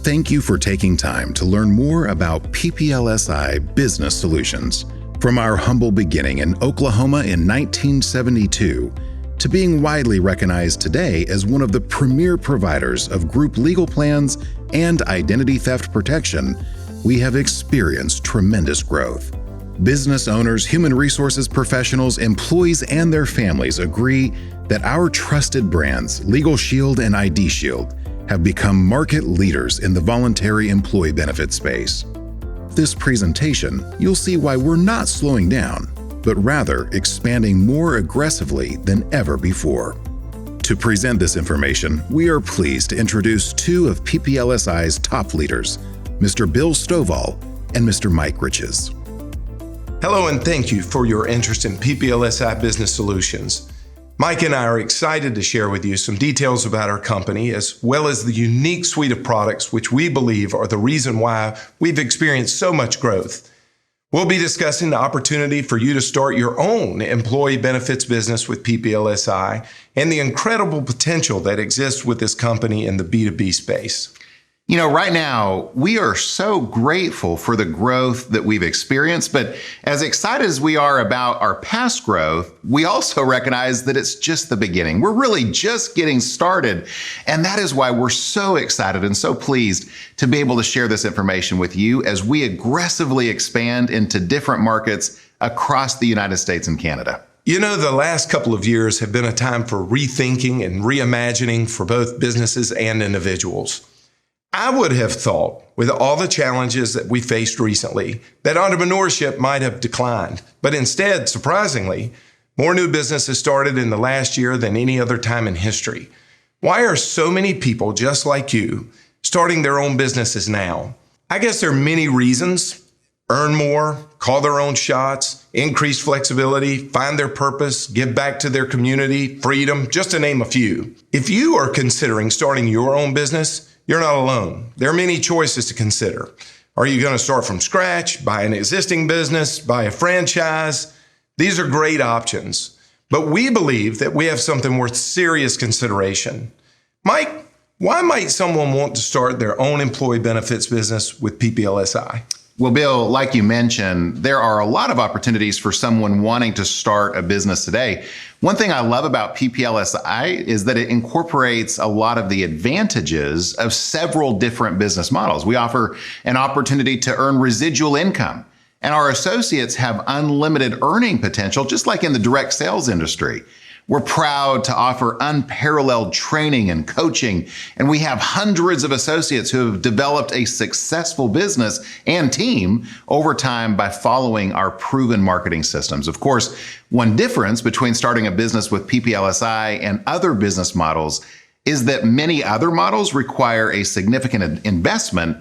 Thank you for taking time to learn more about PPLSI Business Solutions. From our humble beginning in Oklahoma in 1972 to being widely recognized today as one of the premier providers of group legal plans and identity theft protection, we have experienced tremendous growth. Business owners, human resources professionals, employees, and their families agree that our trusted brands, LegalShield and IDShield, have become market leaders in the voluntary employee benefit space. This presentation, you'll see why we're not slowing down, but rather expanding more aggressively than ever before. To present this information, we are pleased to introduce two of PPLSI's top leaders, Mr. Bill Stovall and Mr. Mike Riches. Hello, and thank you for your interest in PPLSI Business Solutions. Mike and I are excited to share with you some details about our company, as well as the unique suite of products which we believe are the reason why we've experienced so much growth. We'll be discussing the opportunity for you to start your own employee benefits business with PPLSI and the incredible potential that exists with this company in the B2B space. You know, right now, we are so grateful for the growth that we've experienced, but as excited as we are about our past growth, we also recognize that it's just the beginning. We're really just getting started, and that is why we're so excited and so pleased to be able to share this information with you as we aggressively expand into different markets across the United States and Canada. You know, the last couple of years have been a time for rethinking and reimagining for both businesses and individuals. I would have thought, with all the challenges that we faced recently, that entrepreneurship might have declined. But instead, surprisingly, more new businesses started in the last year than any other time in history. Why are so many people just like you starting their own businesses now? I guess there are many reasons. Earn more, call their own shots, increase flexibility, find their purpose, give back to their community, freedom, just to name a few. If you are considering starting your own business, you're not alone. There are many choices to consider. Are you going to start from scratch, buy an existing business, buy a franchise? These are great options, but we believe that we have something worth serious consideration. Mike, why might someone want to start their own employee benefits business with PPLSI? Well, Bill, like you mentioned, there are a lot of opportunities for someone wanting to start a business today. One thing I love about PPLSI is that it incorporates a lot of the advantages of several different business models. We offer an opportunity to earn residual income, and our associates have unlimited earning potential, just like in the direct sales industry. We're proud to offer unparalleled training and coaching, and we have hundreds of associates who have developed a successful business and team over time by following our proven marketing systems. Of course, one difference between starting a business with PPLSI and other business models is that many other models require a significant investment,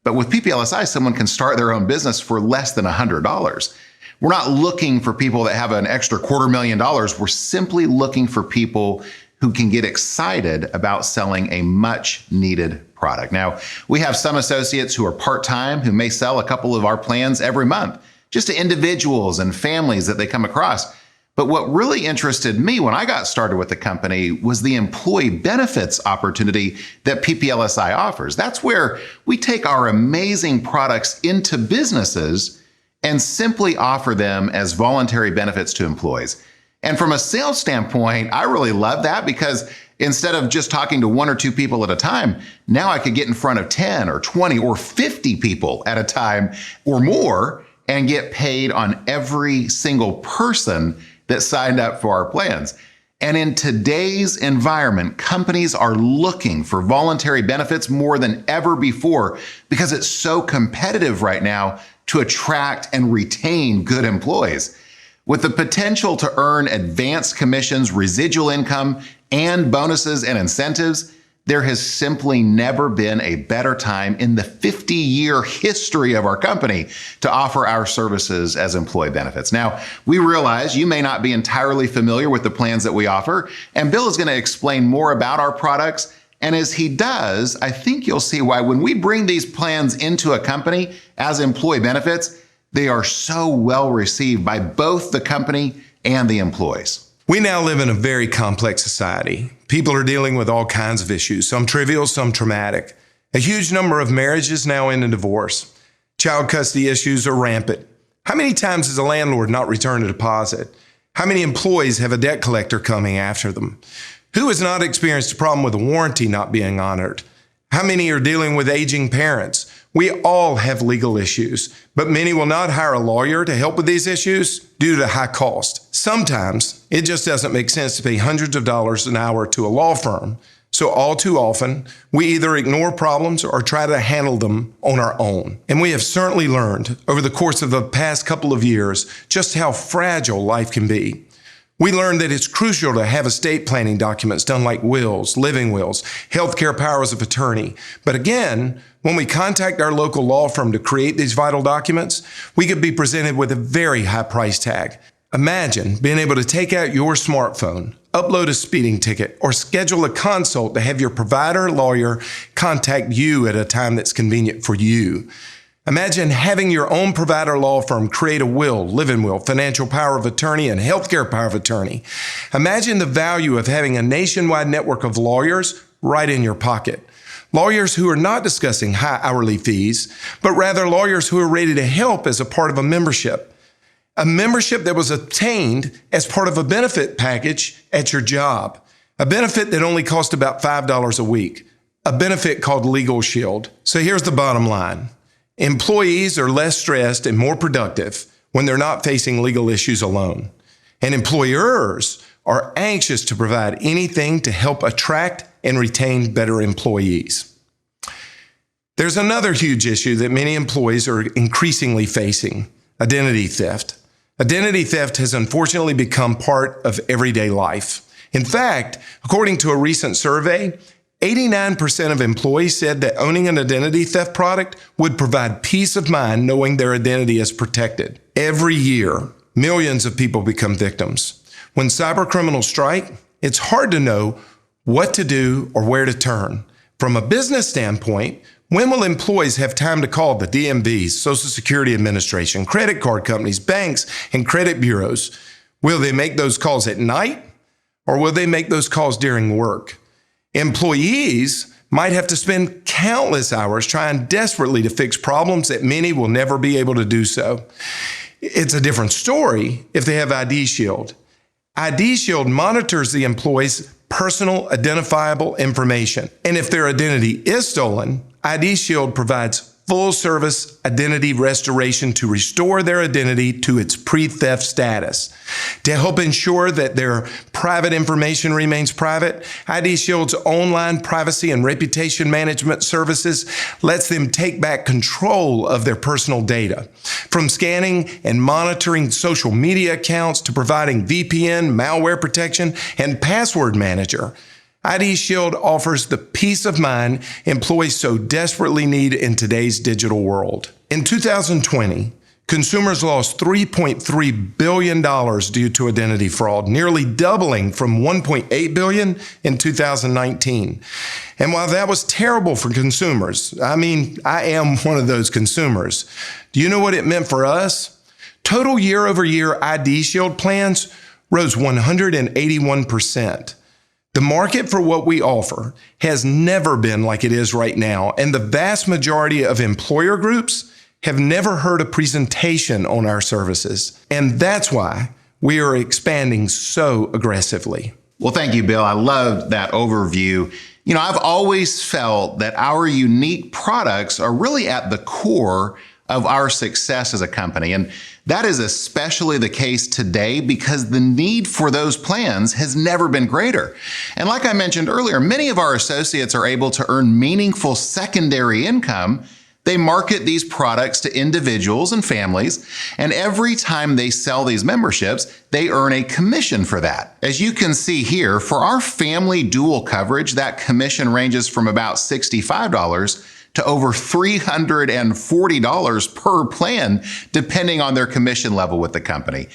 but with PPLSI, someone can start their own business for less than $100. We're not looking for people that have an extra $250,000. We're simply looking for people who can get excited about selling a much needed product. Now, we have some associates who are part-time who may sell a couple of our plans every month, just to individuals and families that they come across. But what really interested me when I got started with the company was the employee benefits opportunity that PPLSI offers. That's where we take our amazing products into businesses and simply offer them as voluntary benefits to employees. And from a sales standpoint, I really love that because instead of just talking to one or two people at a time, now I could get in front of 10 or 20 or 50 people at a time or more and get paid on every single person that signed up for our plans. And in today's environment, companies are looking for voluntary benefits more than ever before because it's so competitive right now to attract and retain good employees. With the potential to earn advanced commissions, residual income, and bonuses and incentives, there has simply never been a better time in the 50-year history of our company to offer our services as employee benefits. Now, we realize you may not be entirely familiar with the plans that we offer, and Bill is going to explain more about our products. And as he does, I think you'll see why when we bring these plans into a company as employee benefits, they are so well received by both the company and the employees. We now live in a very complex society. People are dealing with all kinds of issues, some trivial, some traumatic. A huge number of marriages now end in divorce. Child custody issues are rampant. How many times has a landlord not returned a deposit? How many employees have a debt collector coming after them? Who has not experienced a problem with a warranty not being honored? How many are dealing with aging parents? We all have legal issues, but many will not hire a lawyer to help with these issues due to high cost. Sometimes it just doesn't make sense to pay hundreds of dollars an hour to a law firm. So all too often, we either ignore problems or try to handle them on our own. And we have certainly learned over the course of the past couple of years just how fragile life can be. We learned that it's crucial to have estate planning documents done like wills, living wills, healthcare powers of attorney. But again, when we contact our local law firm to create these vital documents, we could be presented with a very high price tag. Imagine being able to take out your smartphone, upload a speeding ticket, or schedule a consult to have your provider lawyer contact you at a time that's convenient for you. Imagine having your own provider law firm create a will, living will, financial power of attorney, and healthcare power of attorney. Imagine the value of having a nationwide network of lawyers right in your pocket. Lawyers who are not discussing high hourly fees, but rather lawyers who are ready to help as a part of a membership. A membership that was obtained as part of a benefit package at your job. A benefit that only cost about $5 a week. A benefit called LegalShield. So here's the bottom line. Employees are less stressed and more productive when they're not facing legal issues alone. And employers are anxious to provide anything to help attract and retain better employees. There's another huge issue that many employees are increasingly facing: identity theft. Identity theft has unfortunately become part of everyday life. In fact, according to a recent survey, 89% of employees said that owning an identity theft product would provide peace of mind knowing their identity is protected. Every year, millions of people become victims. When cyber criminals strike, it's hard to know what to do or where to turn. From a business standpoint, when will employees have time to call the DMVs, Social Security Administration, credit card companies, banks, and credit bureaus? Will they make those calls at night, or will they make those calls during work? Employees might have to spend countless hours trying desperately to fix problems that many will never be able to do so. It's a different story if they have IDShield. IDShield monitors the employee's personal identifiable information. And if their identity is stolen, IDShield provides full-service identity restoration to restore their identity to its pre-theft status. To help ensure that their private information remains private, IDShield's online privacy and reputation management services lets them take back control of their personal data. From scanning and monitoring social media accounts to providing VPN, malware protection, and password manager, IDShield offers the peace of mind employees so desperately need in today's digital world. In 2020, consumers lost $3.3 billion due to identity fraud, nearly doubling from $1.8 billion in 2019. And while that was terrible for consumers, I am one of those consumers. Do you know what it meant for us? Total year-over-year IDShield plans rose 181%. The market for what we offer has never been like it is right now, and the vast majority of employer groups have never heard a presentation on our services. And that's why we are expanding so aggressively. Well, thank you, Bill. I loved that overview. I've always felt that our unique products are really at the core of our success as a company. And that is especially the case today because the need for those plans has never been greater. And like I mentioned earlier, many of our associates are able to earn meaningful secondary income. They market these products to individuals and families, and every time they sell these memberships, they earn a commission for that. As you can see here, for our family dual coverage, that commission ranges from about $65 to over $340 per plan, depending on their commission level with the company.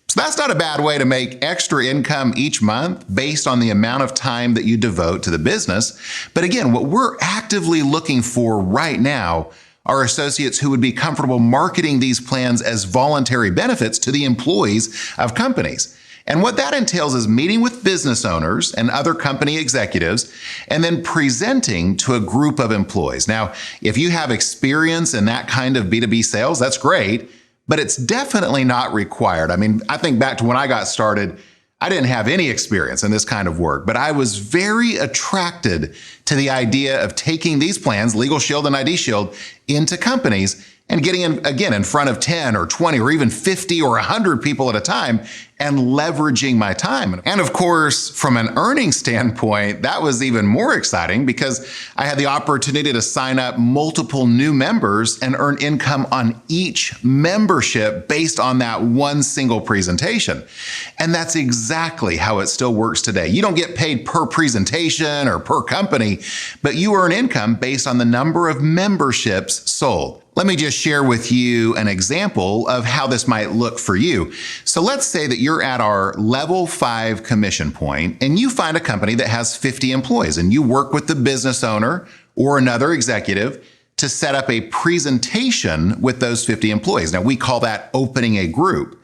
So that's not a bad way to make extra income each month based on the amount of time that you devote to the business. But again, what we're actively looking for right now are associates who would be comfortable marketing these plans as voluntary benefits to the employees of companies. And what that entails is meeting with business owners and other company executives, and then presenting to a group of employees. Now, if you have experience in that kind of B2B sales, that's great, but it's definitely not required. I mean, I think back to when I got started, I didn't have any experience in this kind of work, but I was very attracted to the idea of taking these plans, LegalShield and IDShield, into companies and getting in front of 10 or 20 or even 50 or 100 people at a time and leveraging my time. And of course, from an earning standpoint, that was even more exciting because I had the opportunity to sign up multiple new members and earn income on each membership based on that one single presentation. And that's exactly how it still works today. You don't get paid per presentation or per company, but you earn income based on the number of memberships sold. Let me just share with you an example of how this might look for you. So let's say that you're at our level 5 commission point and you find a company that has 50 employees and you work with the business owner or another executive to set up a presentation with those 50 employees. Now we call that opening a group.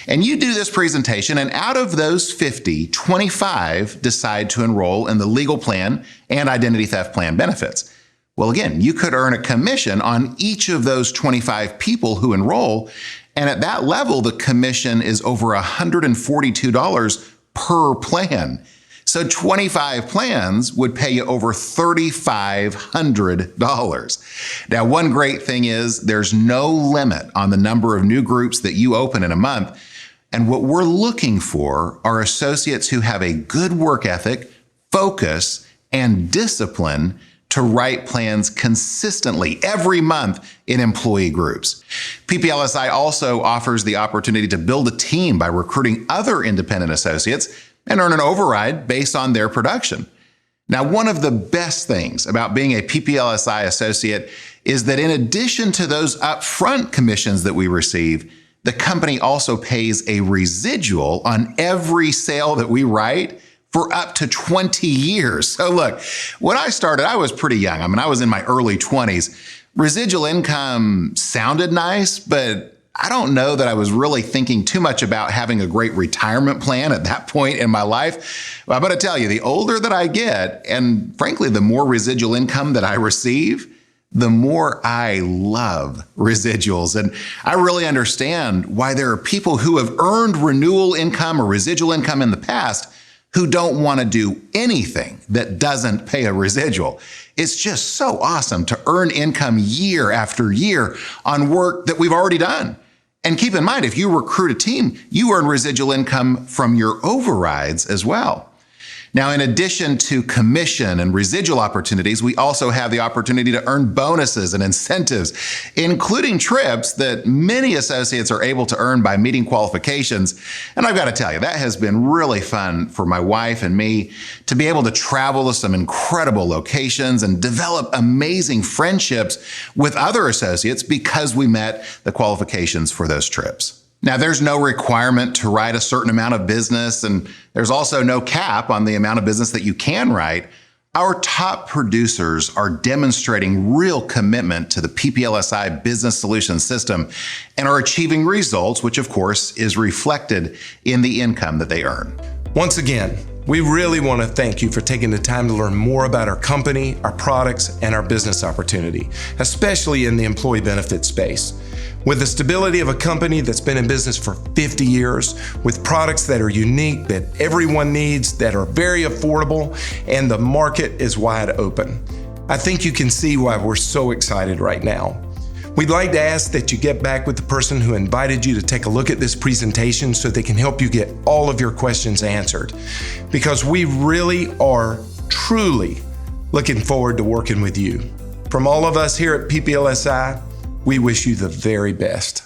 And you do this presentation, and out of those 50, 25 decide to enroll in the legal plan and identity theft plan benefits. Well, again, you could earn a commission on each of those 25 people who enroll. And at that level, the commission is over $142 per plan. So 25 plans would pay you over $3,500. Now, one great thing is there's no limit on the number of new groups that you open in a month. And what we're looking for are associates who have a good work ethic, focus, and discipline to write plans consistently every month in employee groups. PPLSI also offers the opportunity to build a team by recruiting other independent associates and earn an override based on their production. Now, one of the best things about being a PPLSI associate is that in addition to those upfront commissions that we receive, the company also pays a residual on every sale that we write for up to 20 years. So look, when I started, I was pretty young. I mean, I was in my early 20s. Residual income sounded nice, but I don't know that I was really thinking too much about having a great retirement plan at that point in my life. Well, I'm going to tell you, the older that I get, and frankly, the more residual income that I receive, the more I love residuals. And I really understand why there are people who have earned renewal income or residual income in the past who don't want to do anything that doesn't pay a residual. It's just so awesome to earn income year after year on work that we've already done. And keep in mind, if you recruit a team, you earn residual income from your overrides as well. Now, in addition to commission and residual opportunities, we also have the opportunity to earn bonuses and incentives, including trips that many associates are able to earn by meeting qualifications. And I've got to tell you, that has been really fun for my wife and me to be able to travel to some incredible locations and develop amazing friendships with other associates because we met the qualifications for those trips. Now, there's no requirement to write a certain amount of business, and there's also no cap on the amount of business that you can write. Our top producers are demonstrating real commitment to the PPLSI business solutions system and are achieving results, which of course is reflected in the income that they earn. Once again, we really want to thank you for taking the time to learn more about our company, our products, and our business opportunity, especially in the employee benefit space. With the stability of a company that's been in business for 50 years, with products that are unique, that everyone needs, that are very affordable, and the market is wide open, I think you can see why we're so excited right now. We'd like to ask that you get back with the person who invited you to take a look at this presentation so they can help you get all of your questions answered, because we really are truly looking forward to working with you. From all of us here at PPLSI, we wish you the very best.